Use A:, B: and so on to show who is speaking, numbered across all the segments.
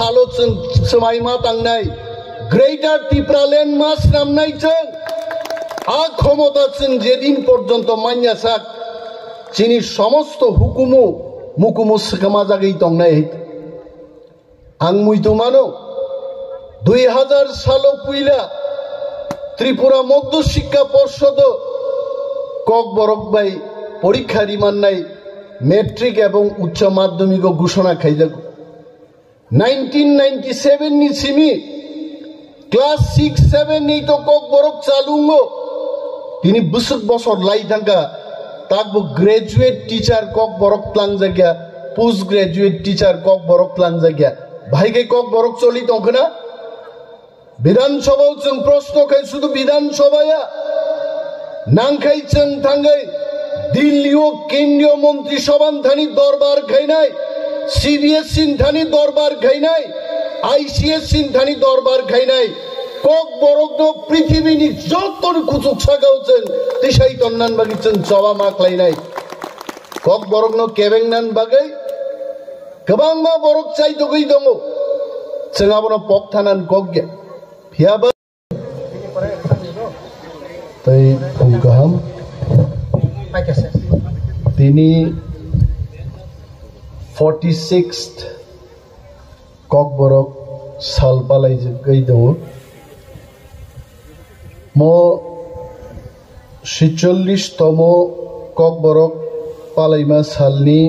A: सालो समाइमा तांनाय ग्रेटार त्रिपुरालैंड मास नामनाय जों आ क्षमता जों जेदिन पर्यन्त मान्या साक चिनी समस्त हुकुमु मुकुमु सखमा जागै तंनाय आं मुइतुमानो 2000 सालो पुइला त्रिपुरा मध्य शिक्षा परिषद কক বরক বাই পরীক্ষা রিমান্নাই মেট্রিক এবং উচ্চ মাধ্যমিক ঘোষণা খাইজাগ 1997 नि सिमी क्लास 6 7 नि तो কক বরক চালুঙ্গো তিনি বছর বছর লাই থাকা তাকবো গ্রাজুয়েট টিচার কক বরক প্লাং জায়গা পোস্ট গ্রাজুয়েট টিচার কক বরক প্লাং জায়গা ভাইকে কক বরক চলি তখনা বিধানসভা जों প্রশ্ন খাই শুধু বিধানসভায়া नांखाई जों थांगै दिल्लीओ केंद्रीय मंत्री सभान थानी दरबार खाइनाय सीबीएसई थानी दरबार खाइनाय आईसीएसई थानी दरबार खाइनाय কক बरकनो पृथ्वीनि जतन कुचुक सागाव जों तिसाइ तन्नान बागै जों जवा माख्लायनाय কক बरकनो केबेंनान बागै गोबां मा बरक चाइदगै दङ जों आबनो पक्थानान कगया फियाबा तै गाहाम तिनी 46th কক বরক साल पालाय गई दङ म 46तम কক বরক पालायमा सालनि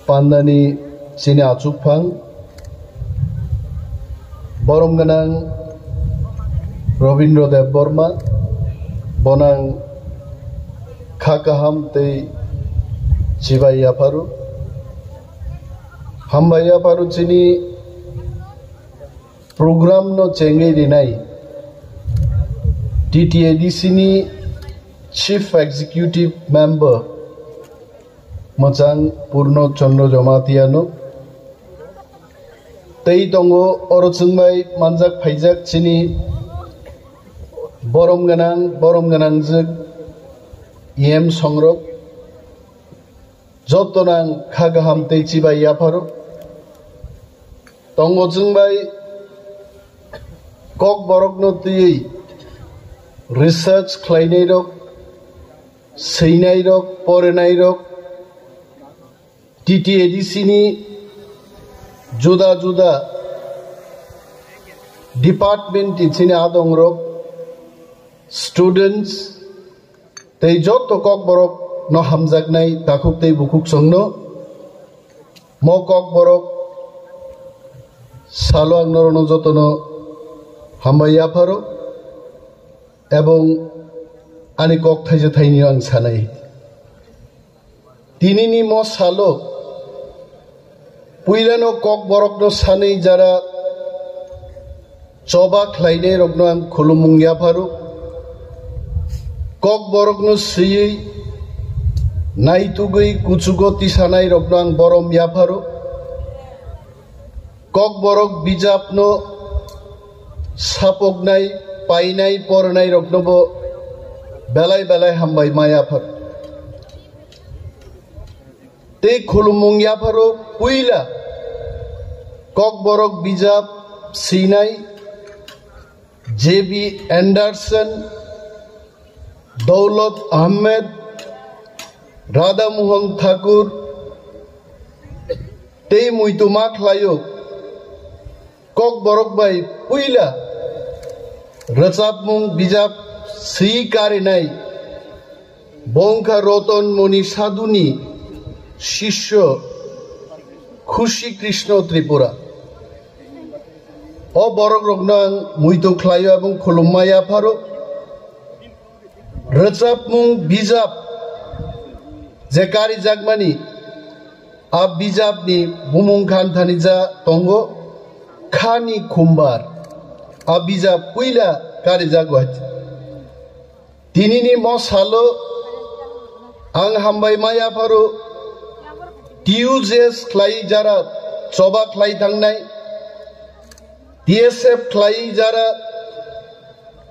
A: पान्दानि चिनि आचुकफां बरमगोनां रवीन्द्र देव बर्मा बनां खाकाहाम तै चिबाई आफारु हामबाई आफारु चिनी प्रोग्राम नो चेंगे दिनाय टीटीएडीसी नि चीफ एक्जिक्यूटिव मेंबर मोजां पूर्ण चंद्र जमातियानो तै दंगो अरजोंबाय मानजाक फाइजाक चिनी बरम गोनां जों इएम संरक जतनां खागाहाम तै चिबाई आफारु दंगो जोंबाय কক बरकनो तै रिसर्च खालायनाय रक सैनाय रक फरायनाय रक टीटीएडीसी नि जुदा जुदा डिपार्टमेंट इथिनि आदं रक स्टूडेंट्स तै जत কক बरक न हामजागनाय दाखुक तै बुकुक संनो म কক बरक सालो आंनरनो जतनो हामबाय आफारो एवं आनि কক थाइजे थाइनि आं सानाय दिनैनि म सालो पुइलानो কক बरकनो सानै जारा चबा खालायनाय रकनो आं खुलुमुंगि आफारो কক बरकनो सैयै नायतुगै कुचुगो तिसानाय रकनो आं बरम याफारो কক बरक बिजाबनो सापगनाय पाइनाय फरायनाय रकनोबो बेलाय बेलाय हामबाय माय आफार ते खुलुमुंगि आफारो पुइला কক बरक बिजाब सैनाय जेबी एंडारसन दौलत अहमेद राधा मोहन ठाकुर ते मुइतुमा खालायो কক बरक बाय पुइला रचाबमुं बिजाब सैकारिनाय बंखा रतन मणि साधुनि शिष्य खुशी कृष्ण त्रिपुरा अ बरक रकनो आं मुइतु खालायो एवं खुलुमबाय आफारो रचाबमुं बिजाब जे कारि जागमानि आ बिजाबनि बुमुं खान्थानि जा दंगो खानि खुम्बार आ बिजाब पुइला कारि जागवात दिनैनि म सालो आं हामबाय माय आफारो टिउजेस खालाय जारा चबा खालाय थांनाय टीएसएफ खालाय जारा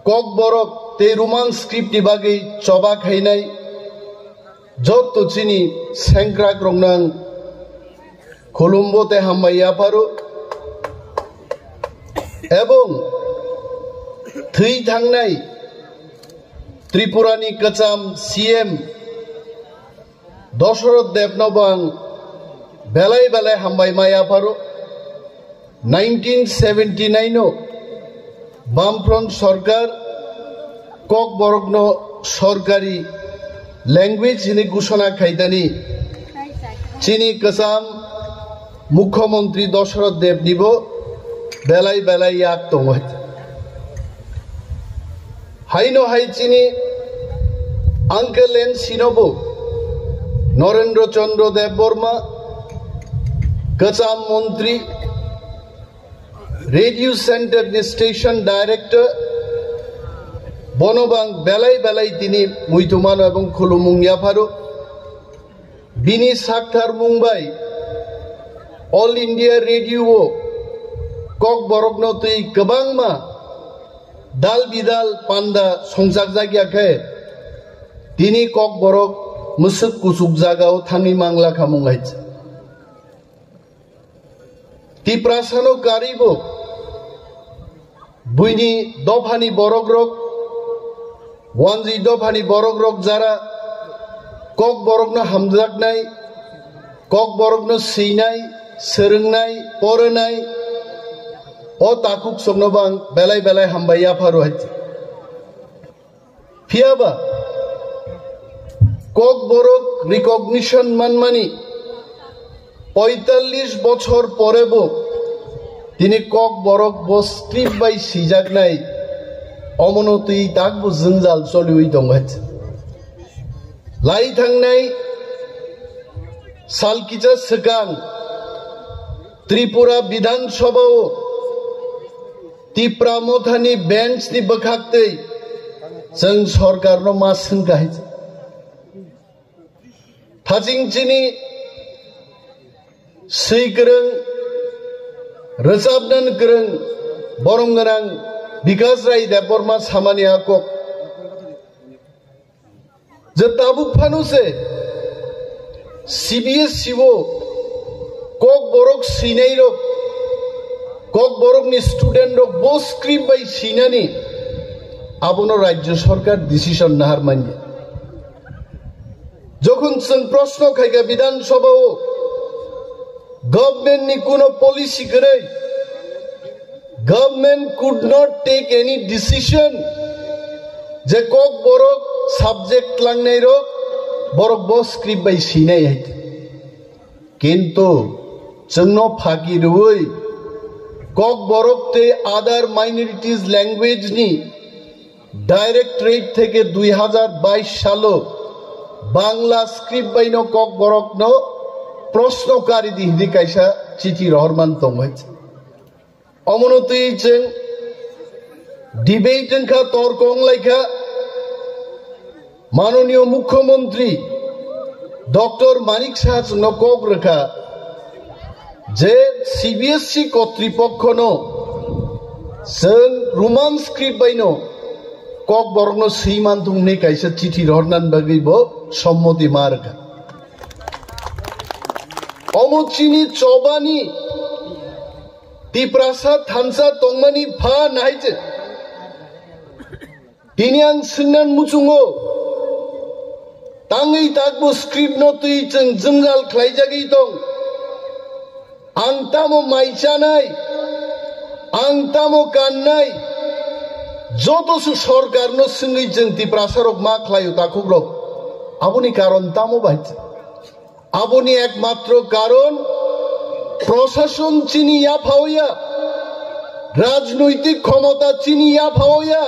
A: কক बरक ते रोमान स्क्रिप्टनि बागै चबा खायनाय जत चिनि सेंग्रा ग्रंनां কলম্বোতে হাম্বাইয়া পারো এবং থৈ থাंनाय ত্রিপুরানি কচাম সিএম দশরথ দেবনবাং বেলায় বেলায় হাম্বাই মায়া পারো 1979 বামফ্রন্ট সরকার কক বরগ্ন সরকারি ল্যাঙ্গুয়েজ হিনি ঘোষণা খাইদানি চিনি কসাম মুখ্যমন্ত্রী দশরথ দেব নিব বেলায় বেলায় ইয়াক দङ হাইনো হাই চিনি আঙ্কেল এন সিনবো নরেন্দ্র চন্দ্র দেব বর্মা কচাম মন্ত্রী রেডিও সেন্টার স্টেশন ডাইরেক্টর বনবাং বেলায় বেলায় তিনি মুইতুমান এবং খুলুমুংয়া ফারো বিনি সাকথার মুম্বাই অল ইন্ডিয়া রেডিও কক বরগ্ন তুই গোबांमा दाल बिदाल पान्दा संजाक जागियाखै তিনি কক বরক মুসুক কুসুক জাগাও থাঙি মাংলা খামুঙ্গাইছে তিপ্রাসানো কারিবো বুইনি দফানি বরক রক ওয়ানজি দফানি বরক রক যারা কক বরকনো হামজাকনাय কক বরকনো সৈনাय सोरोंनाय পড়নাय ও তাকুক সমনবাং বেলায় বেলায় হামবাইয়া ফারো হাইছে ফিয়াবা কক বরক রিকগনিশন মানমানি 45 বছর পরেবো তিনি কক বরক বস্ক্রিপ্ট বাই সিজাকনাय অমনতি তাকবো জঞ্জাল চলিউই দङ হাইছে লাই थांनाय सालकिजा सिगां त्रिपुरा विधानसभाओ तिप्रा मथानि बेन्चनि बोखाक्तै जों सरकारनो मा सोंगाहायছে थाजिंचिनि सैगोरों रोजाबनो गोरों बरं गोनां बिकास राय देबबर्मा सामानिया कक जे ताबुक फानुसे सीबीएसईओ কক বরক সিনাই রক কক বরকনি স্টুডেন্ট রক বো স্ক্রিপ্ট বাই সিনানি আবনো রাজ্য সরকার ডিসিশন নাহার মানিয়ে যখন जों প্রশ্ন খাইগা বিধানসভাও গভর্নমেন্টনি কোনো পলিসি করে government could not take any decision যে কক বরক সাবজেক্ট লাংনাই রক বরক বো স্ক্রিপ্ট বাই সিনাই হাইতে কিন্তু जोंनो फागिरुई কক বরকতে আদার মাইনরিটিজ ল্যাঙ্গুয়েজ নি ডাইরেক্টরেট থেকে 2022 সালে বাংলা স্ক্রিপ্ট বাইনো কক বরকনো প্রশ্নকারী দিহি কাইসা চিঠি রহমান দङ হাইছে অমনতি जों ডিবেট খা তর্ক লাইখা মাননীয় মুখ্যমন্ত্রী ডক্টর মানিক সাহা जोंनो কক রেখা যে सीबीएसई কর্তৃপক্ষনো जों রোমান স্ক্রিপ্ট বাইনো কক বরকনো সৈমান দুংনি কাইসা চিঠি রহনান বাগৈবো সম্মতি মারকা অমচিনি চবানি তিপ্রাসা থানসা তংমানি ফা নাইছে তিনি আং সিননান মুচুङो ताङै ताकबो स्क्रिप्ट नतुइ जों जोंजाल ख्लायजागै दं आं तामो माइचानाय आं तामो गाननाय যতসু সরকারনো সঙ্গে जों তিপ্রাসারক মা খ্লায়ো তাকুগ্রক আবনি কারণ তামো বাইছে আবনি একমাত্র কারণ প্রশাসন চিনিয়া ফাওয়া রাজনৈতিক ক্ষমতা চিনিয়া ফাওয়া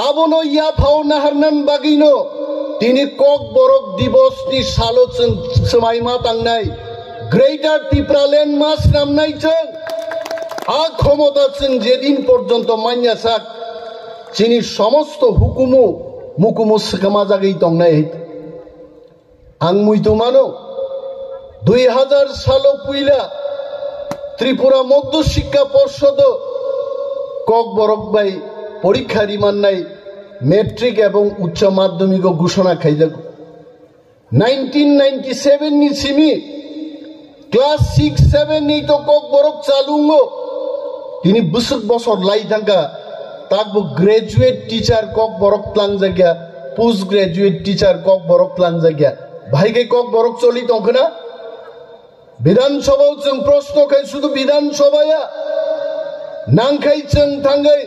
A: আবনো ইয়া ফাও নাহারনান বাগিনো তিনি কক বরক দিবস नि सालोचन समायमा तांनाय ग्रेटर टिप्रालेन मास नामनाय जों आ क्षमता जों जेदिन पर्यन्त मान्या साक चिनि समस्त हुकुमु मुकुमु सकामा जागै दंनाय आं मुइतुमानो 2000 सालो पुइला त्रिपुरा मध्य शिक्षा परिषद কক বরক बाय परीक्षा रिमान्नाय मैट्रिक एवं उच्च माध्यमिक घोषणा खाइजागो 1997 नि सिमी ক্লাস 6-7 নি তো কক বরক চালুঙ্গো তিনি বছর বছর লাই থাকা তাকবো গ্রাজুয়েট টিচার কক বরক প্লাং জায়গা পোস্ট গ্রাজুয়েট টিচার কক বরক প্লাং জায়গা ভাইকে কক বরক চলি তখন বিধানসভাও जों প্রশ্ন খাই শুধু বিধানসভায়া নাংখাই जों থাঙ্গাই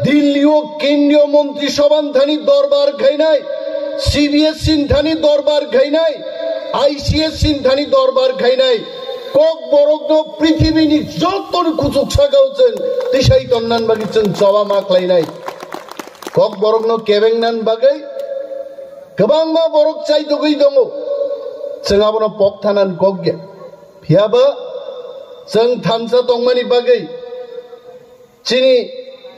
A: দিল্লিও কেন্দ্রীয় মন্ত্রী সভান থানি দরবার খাই নাই সিবিএসসি থানি দরবার খাই নাই আইসিএসসি থানি দরবার খাই নাই কক বরক পৃথিবীনি যত কুচুক সাগাওছেন তিসাই তন্নান বাগিছেন জবা মাখলাই নাই কক বরক কেবেংনান বাগাই गोबां मा बरक चाइतो गई दङ जों आबनो पक थानान कक गे फियाबा जों थानसा दंमानि बागै चिनि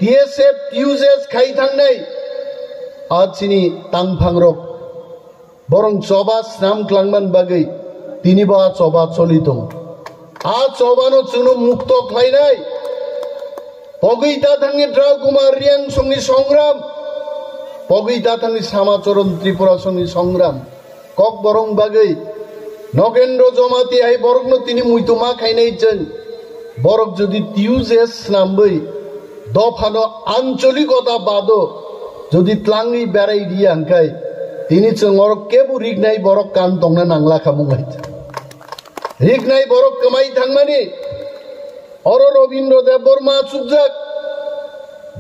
A: टीएसएफ यूजेस खाइ थांनाय आ चिनि तांफांरक बरं जबा स्नाम क्लांगमान बागै तिनिबा जबा चलि दङ आ जबानो जोंनो मुक्त खालायनाय पगैता थांनि ड्राव कुमार रियां संनि संग्राम पगैता थांनि सामाचरण त्रिपुरा संनि संग्राम कक बरं बागै नगेन्द्र जमाती हाय बरकनो तिनि मुइतुमा खायनाय जों बरक जदि टिउजेस नामबै दफानो आंचलिकता बादो जदि tlangै बेराय दियांखाय तिनि जों अरक केबु रिगनाय बरक कान दंना नांला खामुंगाय रिगनाय बरक कमाय थांमानि अर रवीन्द्र देव बर्मा चुकजाक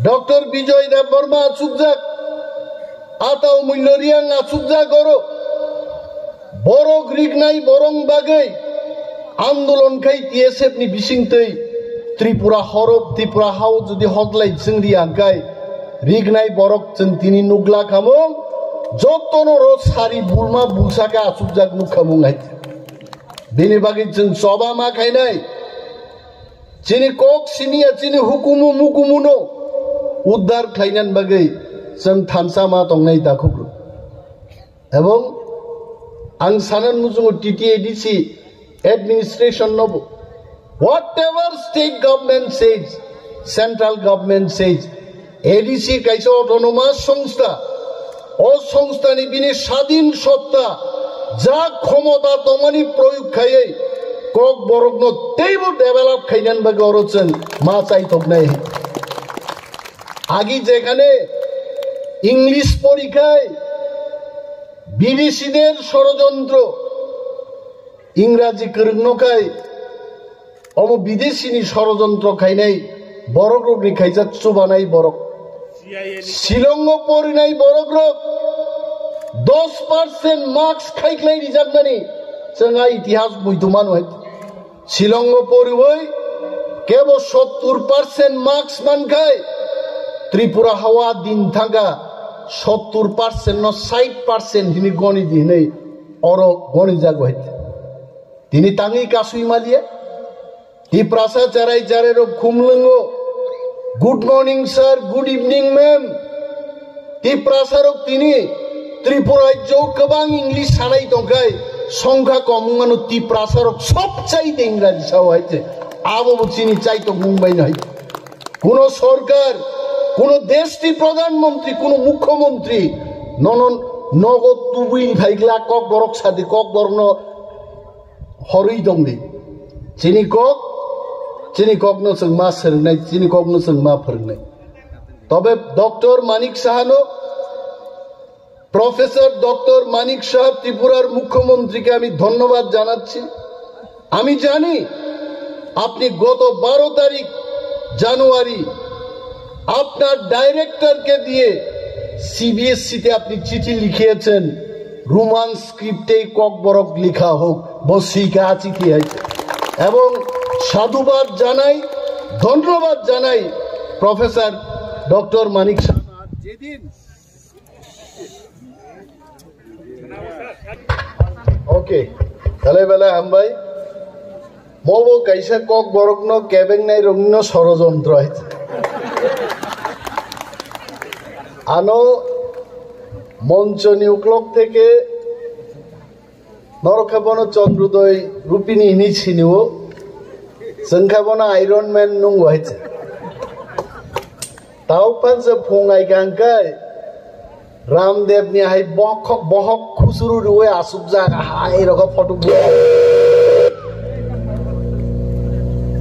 A: डॉक्टर विजय देव बर्मा चुकजाक आताव मुल्यरियां आचुकजा गरो बरक रिगनाय बरं बागै आंदोलन खाय टीएसएफ नि बिसिंतै त्रिपुरा हरब त्रिपुरा हाव जुदि हदलाय जों रियांखाय रिगनाय बरक जों तिनि नुगला खामुं जतनो रो सारि बुलमा बुलसाका आचुकजाक नुखामुंगाय बेनि बागै जों जबा मा खायनाय जिनि कक सिनिया जिनि हुकुमु मुकुमुनो उद्धार खायनान बागै जों थानसा मा दंनाय दाखुग्रु एवं आं सानन मुजुङो टीटीएडीसी एडमिनिस्ट्रेशन नबो whatever state government says central government says ADC कायसे ऑटोनोमास संस्था ओ संस्थानि बिनि स्वाधीन सत्ता जा क्षमता दंमानि प्रयोग खायै कक बरकनो तेबो डेभेलप खायनान बागै अरजों मा चाइथकनाय आगि जेखाने इंलिश परीक्षाय বিদেশিদের ষড়যন্ত্র ইংরাজি করনকাই অম বিদেশিনি ষড়যন্ত্র খাইনাই বরক রোগনি খাইজা চুবানাই বরক শিলংও পরিনাই বরক রোগ 10% মার্কস খাইখলাই রিজার্ভনানি जोंहा ইতিহাস বইতুমান হয় শিলংও পরিবই কেবল 70% মার্কস মানখাই त्रिपुरा हावा दिन थांगा 70% न 60% हिनि गणि दिनै अर गणि जागो तिनि ताङै कासुइ मालिया ति प्रासा चाराय चारेरो खुमलंगो good morning sir good evening ma'am ति प्रासारक तिनि त्रिपुरा जौ गोबां इंग्लिश सानाय दंखाय संख्या कमुङानो ति प्रासारक सबचाइते इंराजी सावहायते आबो चिनि चाइतो मुंबाइ नै कोनो सरकार কোনো দেশটি প্রধানমন্ত্রী কোনো মুখ্যমন্ত্রী ননন নগদ তুবুই ভাইগলা কক বরক সাদি কক বর্ণ হরই দংনি চিনি কক নো जों मा सोलोंनाय চিনি কক नो जों मा फोरोंनाय তবে ডক্টর মানিক সাহানো প্রফেসর ডক্টর মানিক সাহা ত্রিপুরার মুখ্যমন্ত্রীকে আমি ধন্যবাদ জানাচ্ছি আমি জানি আপনি গত 12 তারিখ জানুয়ারি আপনার ডাইরেক্টরকে দিয়ে सीबीएसई अपनी चिठी लिखिएছেন रोमान स्क्रिप्टे কক বরক লেখা হোক বসিকা চিঠি আছে এবং সাধুবাদ জানাই ধন্যবাদ জানাই প্রফেসর ডক্টর মানিক সাহা যেদিন ओके তাহলে বেলা हम भाई মবো কাইসা কক বরক ন কেবেং নাই রংন ষড়যন্ত্র আছে আনো মঞ্চ নিউক্লক থেকে নরখাবন চন্দ্রোদয় রূপিনী হিনিছিনিও जोंखाबन आयरन मैन नंगौ हायते ताव पांसे फुंगाय गांखाय रामदेव नि हाय बहक खुसुरु रुवे आसुब जागा हाय रग फटो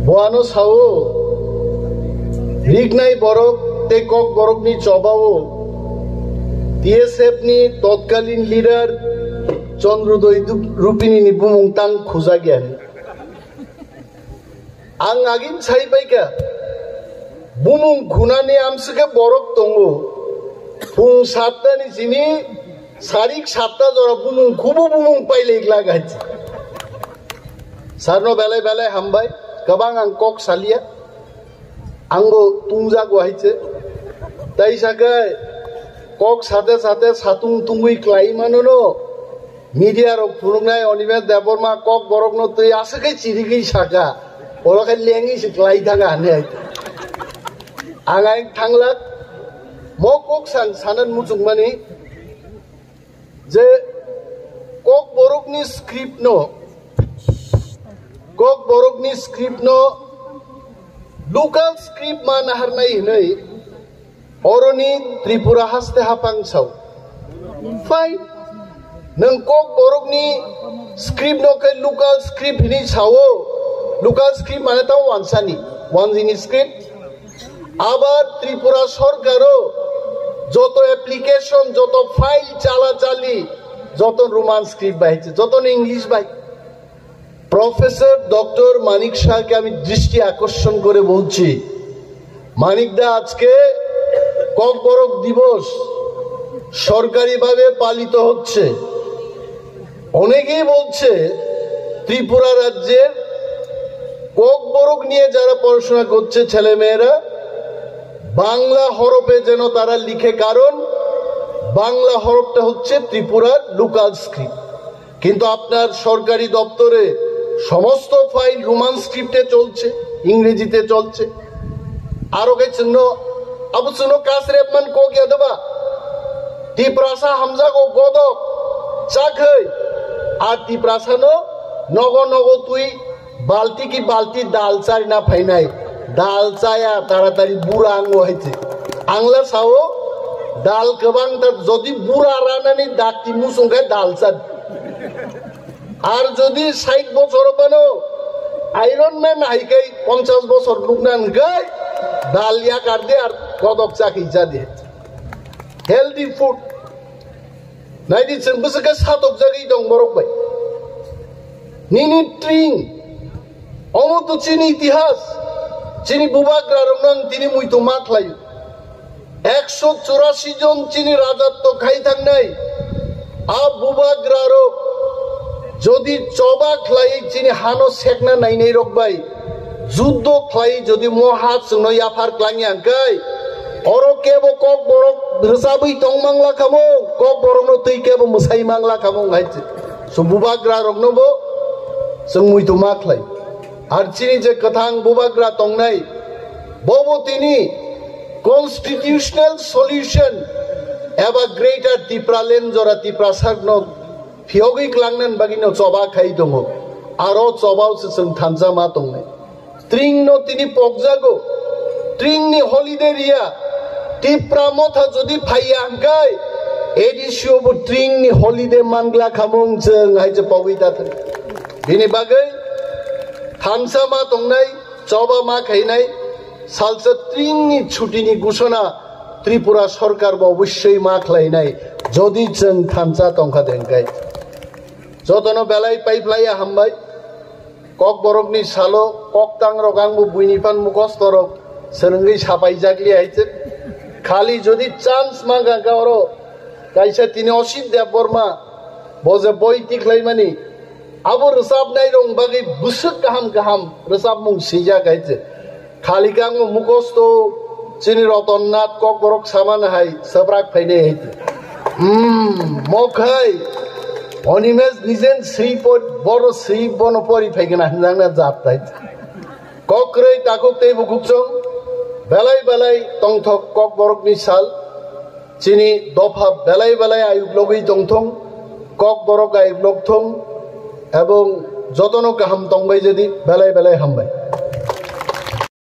A: boano sao rignai borok te kok borok ni chobao TSF ni তৎকালীন লিডার চন্দ্রোদয় Rupini ni bumung tang khuja gyan ang agin chai baika bumung khunani amsike borok tongo phung 7ta ni jini sarik 7ta jora bumung khubu bumung paile igla gachi sarno belai belai hambai kabang ang kok salia anggo tungja gohaiche tai sakai kok sate sate satung tungui klai manono media rok phurungnai Onimes Deborma kok borokno tui asakai chirigai saka orokai lengi se klai thanga ane angai thanglak mo kok san sanan mujungmani je kok borokni script no local script man harnai hinai oroni Tripura haste hapang sau fine nang kok borokni script no kai local script hini sawo local script mane ta wansani wanjini script abar Tripura sorkaro joto application joto file chala chali joto roman script bahiche joto english bai professor doctor Manik শাহকে আমি দৃষ্টি আকর্ষণ করে বলছি মানিকদা আজকে cock বরক দিবস সরকারিভাবে পালিত হচ্ছে অনেকেই বলছে ত্রিপুরা রাজ্যের কক বরক নিয়ে যারা পড়াশোনা করছে ছেলেমেয়েরা বাংলা হরফে যেন তারা লিখে কারণ বাংলা হরফটা হচ্ছে ত্রিপুরার লোকাল স্ক্রিপ্ট কিন্তু আপনার সরকারি দপ্তরে সমস্ত ফাইল রোমান স্ক্রিপ্টে চলছে ইংরেজিতে চলছে আরো গেছেন আবুসুনো কাসরেবমান কো গেদবা তিপ্রাসা হামজা কো গদক চাখৈ আর তিপ্রাসানো নগ নগ তুই বালতি কি বালতি ডাল চাই না ফাইনাই ডাল চায়া তাড়াতাড়ি বুড়া আঙ্গ হয়েছে আংলা সাও ডাল গোবাং যদি বুড়া রানানি ডাকটি মুসুঙ্গায় ডাল চা আর যদি 60 বছর বানো আয়রন ম্যান হাইকাই 50 বছর লুকনান গাই ডালিয়া কাট দে আর কদক চা খিচা দে হেলদি ফুড নাইদি চেম্বুসকে সাতক জাগি দং বরক বাই নিনি ট্রিং অমত চিনি ইতিহাস চিনি বুবাগ্রা রংনাং তিনি মুইতো মাখলাই 184 জন চিনি রাজত্ব খাই থাক নাই আ বুবাগ্রা রক যদি চবা খ্লাই চিনি হানো সেকনা নাই নাই রকবাই যুদ্ধ খ্লাই যদি মহাত সুনই আফার ক্লাঙি আঙ্কাই অরো কেবো কক বরক রসাবই টং মাংলা খামো কক বরনো তুই কেবো মুসাই মাংলা খামো গাইছে সো বুবাগ্রা রকনবো जों मुइतो माख्लाय আর চিনি যে কথাং বুবাগ্রা টংনাই ববো তিনি কনস্টিটিউশনাল সলিউশন এবা গ্রেটার ত্রিপুরা জরা ত্রিপুরা সাগন ফিয়গৈ ক্লাংনান বাগিনো চবা খাই দङ আরো চবাওসে जों थानजा मा दंनाय ट्रिंनो তিনি পকজাগো ट्रिंनि हलिडे रिया ত্রিপুরা মথা যদি ফাইয়া আঙ্কাই এডিসিওবো ट्रिंनि हलिडे मानग्ला खामों जों हाइजे पविता थन बिनि बागै थानसा मा दंनाय चबा मा खाइनाय सालसा ट्रिंनि छुटिनि घोषणा त्रिपुरा सरकार अवश्यই मा खालायनाय যদি जों थानसा दंखा देंगाय যতনো বেলাই পাইপ্লাইয়া হামবাই কক বরকনি সালো কক তাং রগাংবো বুইনিফান মুখস্তরক সরঙ্গি সাপাই জাগলি আইছে খালি যদি চান্স মাগা গাওরো কাইসা তিনি অসিত দেব বর্মা বজে বই টিকলাইমানি আবো রসাব নাই রং বাগै বুসুক গাহাম গাহাম রসাব মুং সিজা গাইছে খালি গাংবো মুখস্ত চিনি রতননাথ কক বরক সামান হাই সবরাক ফাইনে হইতে মখাই অনিমেজ নিজেন শ্রী বড় শ্রী বনপরি ফাইগেনা হানজাংনা জাপতাই ককরে তাকুক তেই বুকুকচং বেলাই বেলাই টংথক কক বরকনি সাল চিনি দফা বেলাই বেলাই আয়ুক লগই টংথং কক বরক আয়ুক লগথং এবং যতনো গাহাম টংবাই যদি বেলাই বেলাই হামবাই